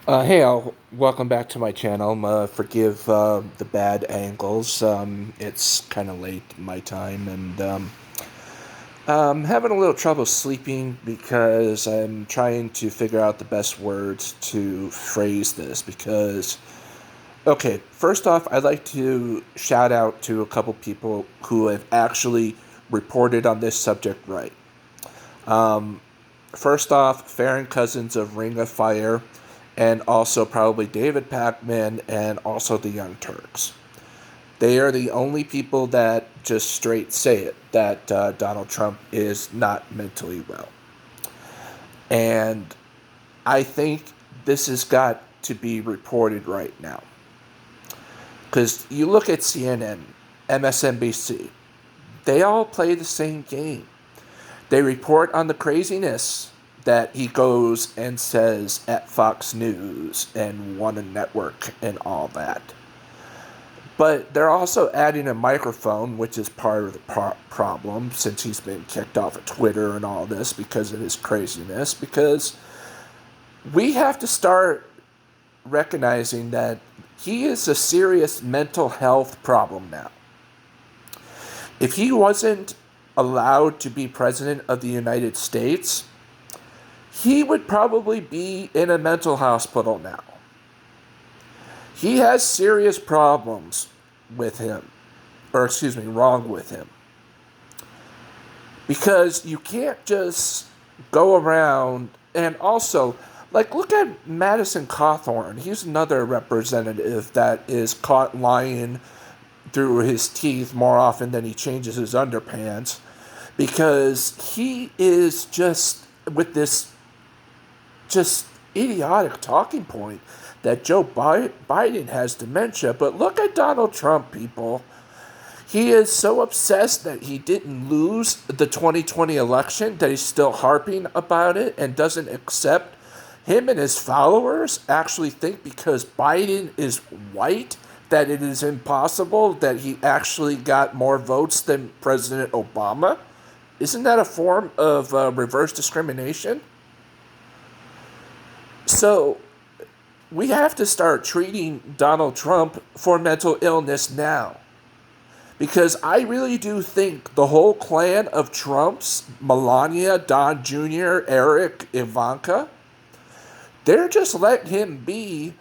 Welcome back to my channel. Forgive the bad angles. It's kind of late my time, and I'm having a little trouble sleeping because I'm trying to figure out the best words to phrase this. Okay, first off, I'd like to shout out to a couple people who have actually reported on this subject right. Um, First off, Farron Cousins of Ring of Fire, and also probably David Pakman and also the Young Turks. They are the only people that just straight say it, that Donald Trump is not mentally well. And I think this has got to be reported right now. Because you look at CNN, MSNBC, they all play the same game. They report on the craziness that he goes and says at Fox News and One Network and all that. But they're also adding a microphone, which is part of the problem since he's been kicked off of Twitter and all this because of his craziness. Because we have to start recognizing that he is a serious mental health problem now. If he wasn't allowed to be president of the United States, he would probably be in a mental hospital now. He has serious problems with him, wrong with him. Because you can't just go around and also, look at Madison Cawthrorn. He's another representative that is caught lying through his teeth more often than he changes his underpants, because he is just with this just idiotic talking point that Joe Biden has dementia. But look at Donald Trump, people. He is so obsessed that he didn't lose the 2020 election that he's still harping about it and doesn't accept. Him and his followers actually think because Biden is white that it is impossible that he actually got more votes than President Obama. Isn't that a form of reverse discrimination? So we have to start treating Donald Trump for mental illness now. Because I really do think the whole clan of Trumps, Melania, Don Jr., Eric, Ivanka, they're just letting him be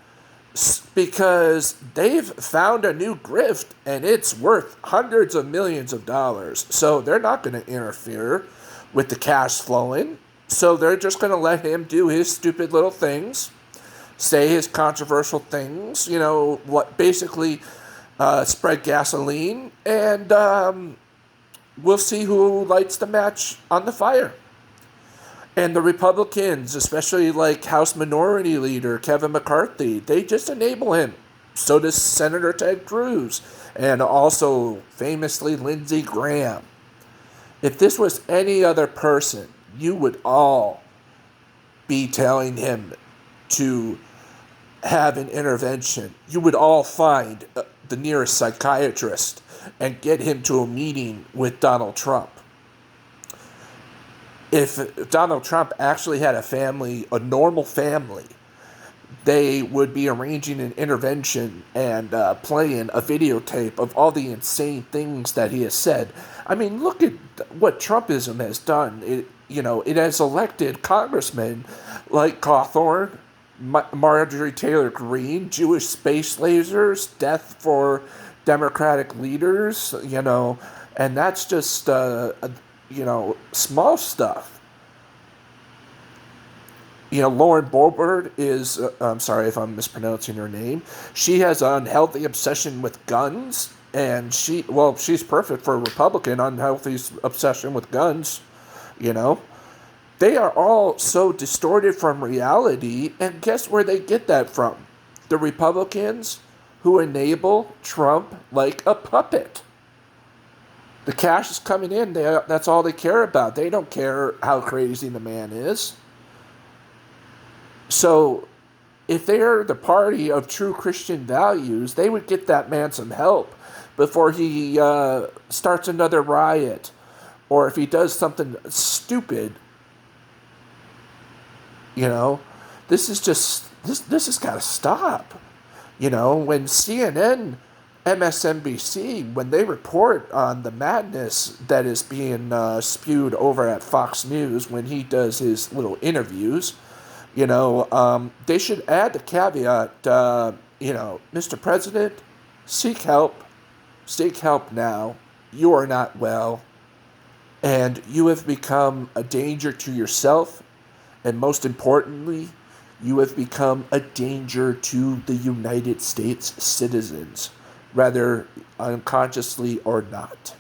because they've found a new grift and it's worth hundreds of millions of dollars. So they're not going to interfere with the cash flowing. So they're just going to let him do his stupid little things, say his controversial things, basically spread gasoline, and we'll see who lights the match on the fire. And the Republicans, especially like House Minority Leader Kevin McCarthy, they just enable him. So does Senator Ted Cruz, and also famously Lindsey Graham. If this was any other person, you would all be telling him to have an intervention. You would all find the nearest psychiatrist and get him to a meeting with Donald Trump. If Donald Trump actually had a family, a normal family, they would be arranging an intervention and playing a videotape of all the insane things that he has said. I mean, look at what Trumpism has done. It has elected congressmen like Cawthorn, Marjorie Taylor Greene, Jewish space lasers, death for Democratic leaders, and that's just, small stuff. Lauren Boehbert is, I'm sorry if I'm mispronouncing her name. She has an unhealthy obsession with guns, and she's perfect for a Republican, unhealthy obsession with guns, They are all so distorted from reality, and guess where they get that from? The Republicans who enable Trump like a puppet. The cash is coming in, that's all they care about. They don't care how crazy the man is. So, if they are the party of true Christian values, they would get that man some help before he starts another riot, or if he does something stupid. This is just this has got to stop. You know, when CNN, MSNBC, when they report on the madness that is being spewed over at Fox News when he does his little interviews, they should add the caveat, Mr. President, seek help. Seek help now. You are not well. And you have become a danger to yourself. And most importantly, you have become a danger to the United States citizens, whether unconsciously or not.